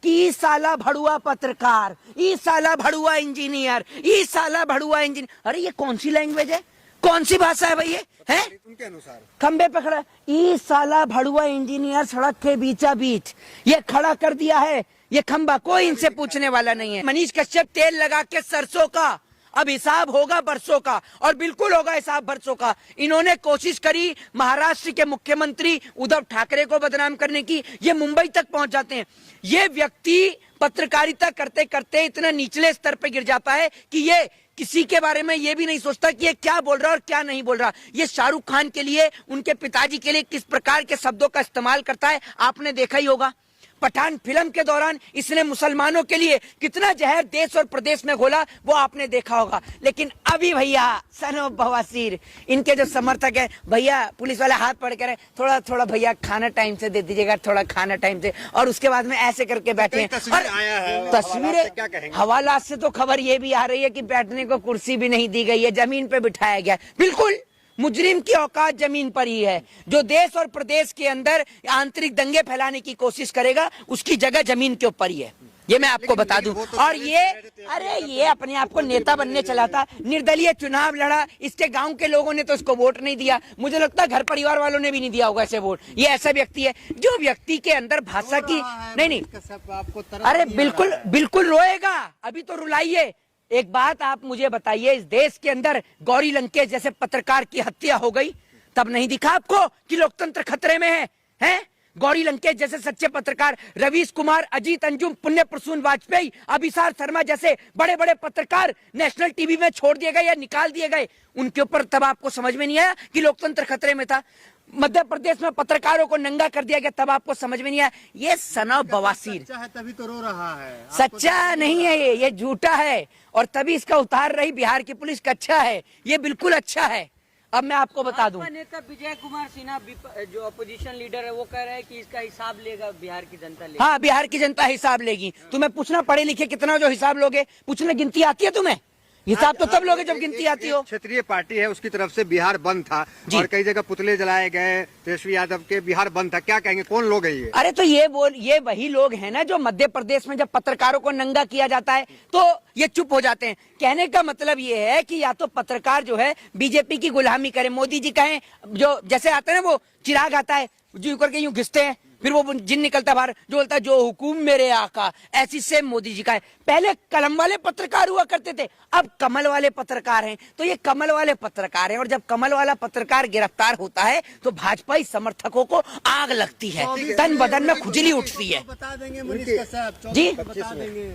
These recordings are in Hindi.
कि ई साला भड़ुआ पत्रकार, ई साला भड़ुआ इंजीनियर, ई साला भड़ुआ इंजीनियर। अरे ये कौन सी लैंग्वेज है, कौन सी भाषा है भाई ये? है उनके अनुसार खंबे पे खड़ा, ई साला भड़ुआ इंजीनियर सड़क के बीचा बीच ये खड़ा कर दिया है ये खंबा, कोई इनसे पूछने वाला नहीं है। मनीष कश्यप तेल लगा के सरसों का, अब हिसाब होगा बरसों का, और बिल्कुल होगा हिसाब बरसों का। इन्होंने कोशिश करी महाराष्ट्र के मुख्यमंत्री उद्धव ठाकरे को बदनाम करने की, ये मुंबई तक पहुंच जाते हैं। ये व्यक्ति पत्रकारिता करते करते इतना निचले स्तर पे गिर जाता है कि ये किसी के बारे में ये भी नहीं सोचता कि ये क्या बोल रहा है और क्या नहीं बोल रहा। ये शाहरुख खान के लिए, उनके पिताजी के लिए किस प्रकार के शब्दों का इस्तेमाल करता है आपने देखा ही होगा। पठान फिल्म के दौरान इसने मुसलमानों के लिए कितना जहर देश और प्रदेश में घोला वो आपने देखा होगा। लेकिन अभी भैया सनो बवासीर, इनके जो समर्थक है, भैया पुलिस वाले हाथ पकड़ कर थोड़ा थोड़ा भैया खाना टाइम से दे दीजिएगा, थोड़ा खाना टाइम से, और उसके बाद में ऐसे करके बैठे हैं। और तस्वीरें हवालात से तो खबर ये भी आ रही है कि बैठने को कुर्सी भी नहीं दी गई है, जमीन पे बिठाया गया। बिल्कुल मुजरिम की औकात जमीन पर ही है। जो देश और प्रदेश के अंदर आंतरिक दंगे फैलाने की कोशिश करेगा उसकी जगह जमीन के ऊपर ही है, ये मैं आपको बता दूं। और ये अरे ये अपने आप को नेता बनने चला था, निर्दलीय चुनाव लड़ा, इसके गांव के लोगों ने तो इसको वोट नहीं दिया, मुझे लगता है घर परिवार वालों ने भी नहीं दिया होगा ऐसे वोट। ये ऐसा व्यक्ति है जो व्यक्ति के अंदर भाषा की नहीं, अरे बिल्कुल बिल्कुल रोएगा, अभी तो रुलाइए। एक बात आप मुझे बताइए, इस देश के अंदर गौरी लंकेश जैसे पत्रकार की हत्या हो गई, तब नहीं दिखा आपको कि लोकतंत्र खतरे में है? हैं? गौरी लंकेश जैसे सच्चे पत्रकार, रवीश कुमार, अजीत अंजुम, पुण्य प्रसून वाजपेयी, अभिसार शर्मा जैसे बड़े बड़े पत्रकार नेशनल टीवी में छोड़ दिए गए या निकाल दिए गए, उनके ऊपर तब आपको समझ में नहीं आया कि लोकतंत्र खतरे में था? मध्य प्रदेश में पत्रकारों को नंगा कर दिया गया, तब आपको समझ में नहीं आया? ये सना बवासीर सच्चा है तभी तो रो रहा है। सच्चा नहीं है, ये झूठा है, और तभी इसका उतार रही बिहार की पुलिस का अच्छा है, ये बिल्कुल अच्छा है। अब मैं आपको बता दूं, नेता विजय कुमार सिन्हा जो अपोजिशन लीडर है वो कह रहे हैं कि इसका हिसाब लेगा बिहार की जनता लेगी। हाँ बिहार की जनता हिसाब लेगी। तुम्हें पूछना, पढ़े लिखे कितना जो हिसाब लोगे, पूछना गिनती आती है तुम्हें? हिसाब तो तब लोगे जब गिनती आती हो। क्षेत्रीय पार्टी है उसकी तरफ से बिहार बंद था और कई जगह पुतले जलाए गए तेजस्वी यादव के, बिहार बंद था, क्या कहेंगे, कौन लोग हैं ये? अरे तो ये वही लोग हैं ना जो मध्य प्रदेश में जब पत्रकारों को नंगा किया जाता है तो ये चुप हो जाते हैं। कहने का मतलब ये है कि या तो पत्रकार जो है बीजेपी की गुलामी करे, मोदी जी कहें, जो जैसे आता है ना वो चिराग आता है जो करके यूं घिसते हैं, फिर वो जिन निकलता बाहर जो बोलता है जो हुकुम मेरे आका, ऐसी सेम मोदी जी का है। पहले कलम वाले पत्रकार हुआ करते थे, अब कमल वाले पत्रकार हैं। तो ये कमल वाले पत्रकार हैं, और जब कमल वाला पत्रकार गिरफ्तार होता है तो भाजपाई समर्थकों को आग लगती है, तन बदन में खुजली उठती है। बता देंगे मनीष कश्यप जी, बता देंगे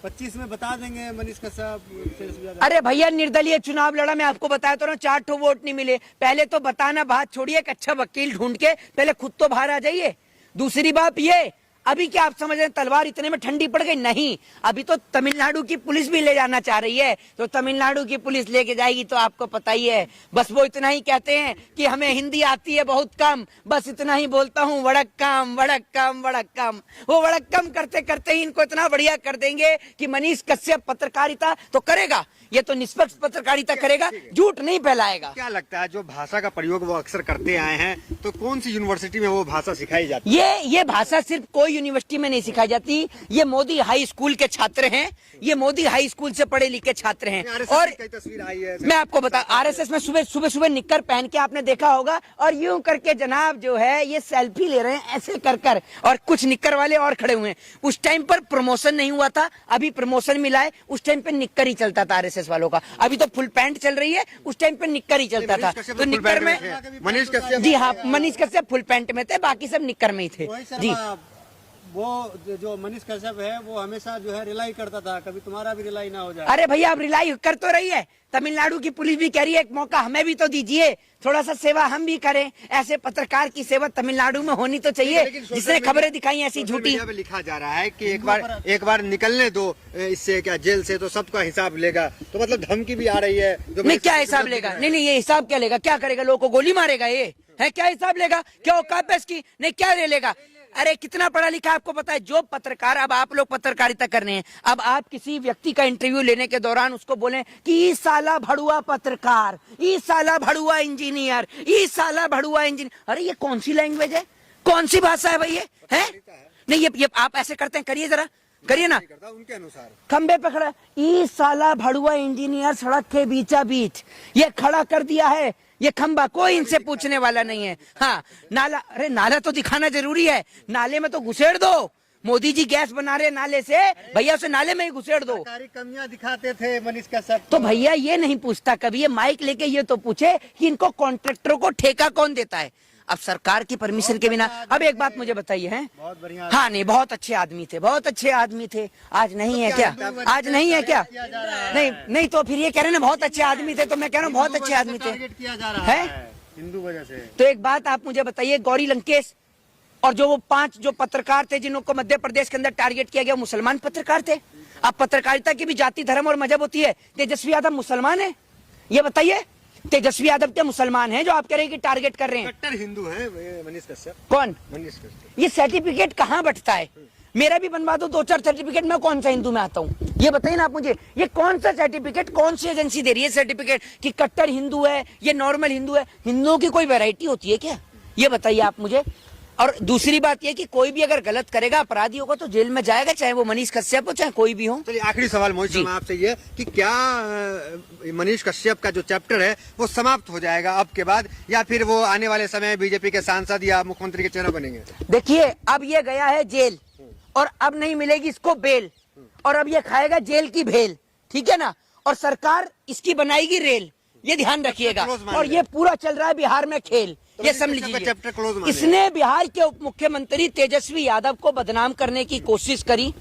25 में बता देंगे मनीष कश्यप। अरे भैया निर्दलीय चुनाव लड़ा, मैं आपको बताया तो ना, 4 ठो वोट नहीं मिले। पहले तो बताना बात छोड़िए, एक अच्छा वकील ढूंढ के पहले खुद तो बाहर आ जाइए। दूसरी बात ये, अभी क्या आप समझ रहे हैं तलवार इतने में ठंडी पड़ गई? नहीं, अभी तो तमिलनाडु की पुलिस भी ले जाना चाह रही है, तो तमिलनाडु की पुलिस लेके जाएगी तो आपको पता ही है। बस वो इतना ही कहते हैं कि हमें हिंदी आती है बहुत कम, बस इतना ही बोलता हूँ, वड़क्कम वड़क्कम वड़क्कम। वो वड़क्कम करते करते ही इनको इतना बढ़िया कर देंगे कि मनीष कश्यप पत्रकारिता तो करेगा, ये तो निष्पक्ष पत्रकारिता करेगा, झूठ नहीं फैलाएगा। क्या लगता है जो भाषा का प्रयोग वो अक्सर करते आए हैं, तो कौन सी यूनिवर्सिटी में वो भाषा सिखाई जाती है? ये भाषा सिर्फ कोई यूनिवर्सिटी में नहीं सिखाई जाती, ये मोदी हाई स्कूल के छात्र हैं, ये मोदी हाई स्कूल से पढ़े लिखे छात्र हैं। और तस्वीर आई है, मैं आपको बता, आरएसएस में सुबह निक्कर पहन के आपने देखा होगा, और यूं करके जनाब जो है ये सेल्फी ले रहे हैं ऐसे कर, और कुछ निक्कर वाले और खड़े हुए हैं। उस टाइम पर प्रमोशन नहीं हुआ था, अभी प्रमोशन मिला है, उस टाइम पे निक्कर ही चलता था आरएसएस वालों का। अभी तो फुल पैंट चल रही है, उस टाइम पे निक्कर ही चलता था। तो निक्कर में मनीष कश्यप, जी हाँ, मनीष कश्यप फुल पैंट में थे, बाकी सब निक्कर में ही थे। जी, वो जो मनीष कश्यप है वो हमेशा जो है रिलाई करता था, कभी तुम्हारा भी रिलाई ना हो जाए। अरे भैया अब रिलाई कर तो रही है, तमिलनाडु की पुलिस भी कह रही है एक मौका हमें भी तो दीजिए, थोड़ा सा सेवा हम भी करें। ऐसे पत्रकार की सेवा तमिलनाडु में होनी तो चाहिए जिसने खबरें दिखाई ऐसी झूठी। लिखा जा रहा है कि एक बार निकलने दो इससे, क्या जेल से, तो सबका हिसाब लेगा, तो मतलब धमकी भी आ रही है। नहीं, क्या हिसाब लेगा? नहीं, ये हिसाब क्या लेगा? क्या करेगा? लोगों को गोली मारेगा? ये है क्या हिसाब लेगा? क्या औकात है इसकी? नहीं, क्या ले लेगा? अरे कितना पढ़ा लिखा आपको पता है? जो पत्रकार, अब आप लोग पत्रकारिता कर रहे हैं, अब आप किसी व्यक्ति का इंटरव्यू लेने के दौरान उसको बोलें कि ई साला भड़ुआ पत्रकार, ई साला भड़ुआ इंजीनियर, ई साला भड़ुआ इंजीनियर। अरे ये कौन सी लैंग्वेज है, कौन सी भाषा है भाई ये? है नहीं ये आप ऐसे करते हैं, करिए जरा, करिए ना। करता उनके अनुसार खंबे पे खड़ा, ई साला भड़ुआ इंजीनियर सड़क के बीचा बीच ये खड़ा कर दिया है ये खंबा, कोई इनसे पूछने वाला नहीं है। हाँ नाला, अरे नाला तो दिखाना जरूरी है, नाले में तो घुसेड़ दो। मोदी जी गैस बना रहे नाले से, भैया उसे नाले में ही घुसेड़ दो। सरकारी कमियां दिखाते थे मनीष कश्यप तो भैया ये नहीं पूछता कभी, ये माइक लेके ये तो पूछे कि इनको कॉन्ट्रैक्टरों को ठेका कौन देता है। अब सरकार की परमिशन के बिना, अब एक बात मुझे बताइए हैं, बहुत बढ़िया। हाँ नहीं बहुत अच्छे आदमी थे, बहुत अच्छे आदमी थे। आज नहीं है क्या? आज नहीं है क्या? नहीं नहीं तो फिर ये कह रहे हैं ना बहुत अच्छे आदमी थे, तो मैं कह रहा हूँ बहुत अच्छे आदमी थे। टारगेट किया जा रहा है हिंदू वजह से। तो एक बात आप मुझे बताइए, गौरी लंकेश और जो वो 5 जो पत्रकार थे जिनको मध्य प्रदेश के अंदर टारगेट किया गया, मुसलमान पत्रकार थे। अब पत्रकारिता की भी जाति धर्म और मजहब होती है। तेजस्वी यादव मुसलमान है, ये बताइए। तेजस्वी यादव के मुसलमान हैं जो आप कह रहे हैं कि टारगेट कर रहे हैं। कट्टर हिंदू है मनीष कश्यप। कौन? मनीष कश्यप। ये सर्टिफिकेट कहाँ बंटता है? मेरा भी बनवा दो 2-4 सर्टिफिकेट, मैं कौन सा हिंदू में आता हूँ ये बताइए ना आप मुझे। ये कौन सा सर्टिफिकेट, कौन सी एजेंसी दे रही है सर्टिफिकेट कि कट्टर हिंदू है, ये नॉर्मल हिंदू है? हिंदुओं की कोई वैरायटी होती है क्या? ये बताइए आप मुझे। और दूसरी बात यह कि कोई भी अगर गलत करेगा, अपराधी होगा, तो जेल में जाएगा, चाहे वो मनीष कश्यप हो चाहे कोई भी हो। चलिए आखिरी सवाल मोहित शर्मा आपसे ये कि क्या मनीष कश्यप का जो चैप्टर है वो समाप्त हो जाएगा अब के बाद, या फिर वो आने वाले समय बीजेपी के सांसद या मुख्यमंत्री के चेहरा बनेंगे? देखिए अब ये गया है जेल और अब नहीं मिलेगी इसको बेल, और अब ये खाएगा जेल की भेल, ठीक है ना। और सरकार इसकी बनाएगी रेल, ये ध्यान रखिएगा। और ये पूरा चल रहा है बिहार में खेल, ये समझ लीजिए। इसने बिहार के उप मुख्यमंत्री तेजस्वी यादव को बदनाम करने की कोशिश करी।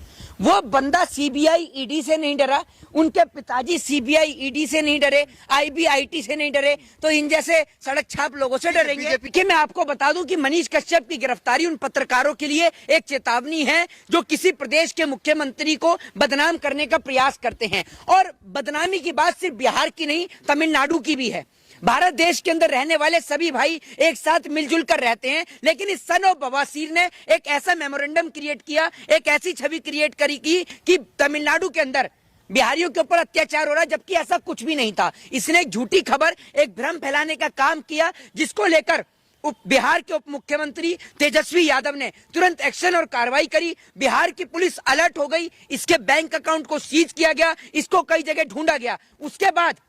वो बंदा सीबीआई ईडी से नहीं डरा, उनके पिताजी सीबीआई ईडी से नहीं डरे, आईबीआईटी से नहीं डरे, तो इन जैसे सड़क छाप लोगों से डरेंगे? कि मैं आपको बता दूं कि मनीष कश्यप की गिरफ्तारी उन पत्रकारों के लिए एक चेतावनी है जो किसी प्रदेश के मुख्यमंत्री को बदनाम करने का प्रयास करते हैं। और बदनामी की बात सिर्फ बिहार की नहीं, तमिलनाडु की भी है। भारत देश के अंदर रहने वाले सभी भाई एक साथ मिलजुल कर रहते हैं, लेकिन इस सन ऑफ बवासीर ने एक ऐसा मेमोरेंडम क्रिएट किया, एक ऐसी छवि क्रिएट करी कि तमिलनाडु के अंदर बिहारियों के ऊपर अत्याचार हो रहा है, जबकि ऐसा कुछ भी नहीं था। इसने एक झूठी खबर, एक भ्रम फैलाने का काम किया, जिसको लेकर बिहार के उप मुख्यमंत्री तेजस्वी यादव ने तुरंत एक्शन और कार्रवाई करी। बिहार की पुलिस अलर्ट हो गई, इसके बैंक अकाउंट को सीज किया गया, इसको कई जगह ढूंढा गया। उसके बाद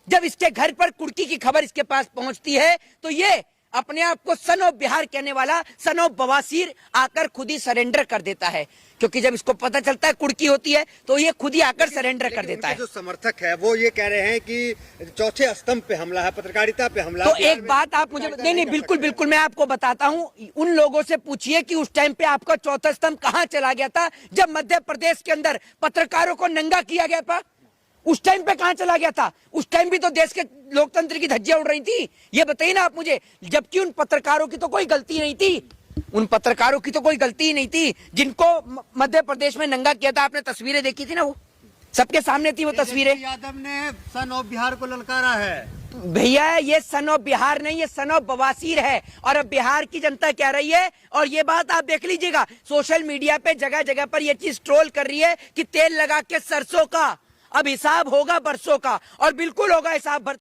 जब इसके घर पर कुर्की की खबर इसके पास पहुंचती है, तो ये अपने आप को सन ऑफ बिहार कहने वाला सन ऑफ बवासीर आकर खुद ही सरेंडर कर देता है। क्योंकि जब इसको पता चलता है कुर्की होती है, तो ये खुद ही आकर सरेंडर कर देता है। जो समर्थक है वो ये कह रहे हैं कि चौथे स्तंभ पे हमला है, पत्रकारिता पे हमला। तो एक बात आप मुझे, नहीं बिल्कुल बिल्कुल मैं आपको बताता हूँ। उन लोगों से पूछिए कि उस टाइम पे आपका चौथा स्तंभ कहाँ चला गया था, जब मध्य प्रदेश के अंदर पत्रकारों को नंगा किया गया था। उस टाइम पे कहां चला गया था? उस टाइम भी तो देश के लोकतंत्र की धज्जियां उड़ रही थी। ये बताइए ना आप मुझे, जबकि उन पत्रकारों की तो कोई गलती नहीं थी, उन पत्रकारों की तो कोई गलती ही नहीं थी जिनको मध्य प्रदेश में नंगा किया था। आपने तस्वीरें देखी थी ना, वो सबके सामने थी वो तस्वीरें। यादव ने सन ऑफ बिहार को ललकारा है। भैया ये सन ऑफ बिहार नहीं, ये सन ऑफ बवासीर है। और अब बिहार की जनता कह रही है, और ये बात आप देख लीजिएगा, सोशल मीडिया पे जगह जगह पर ये चीज ट्रोल कर रही है कि तेल लगा के सरसों का अब हिसाब होगा बरसों का, और बिल्कुल होगा हिसाब।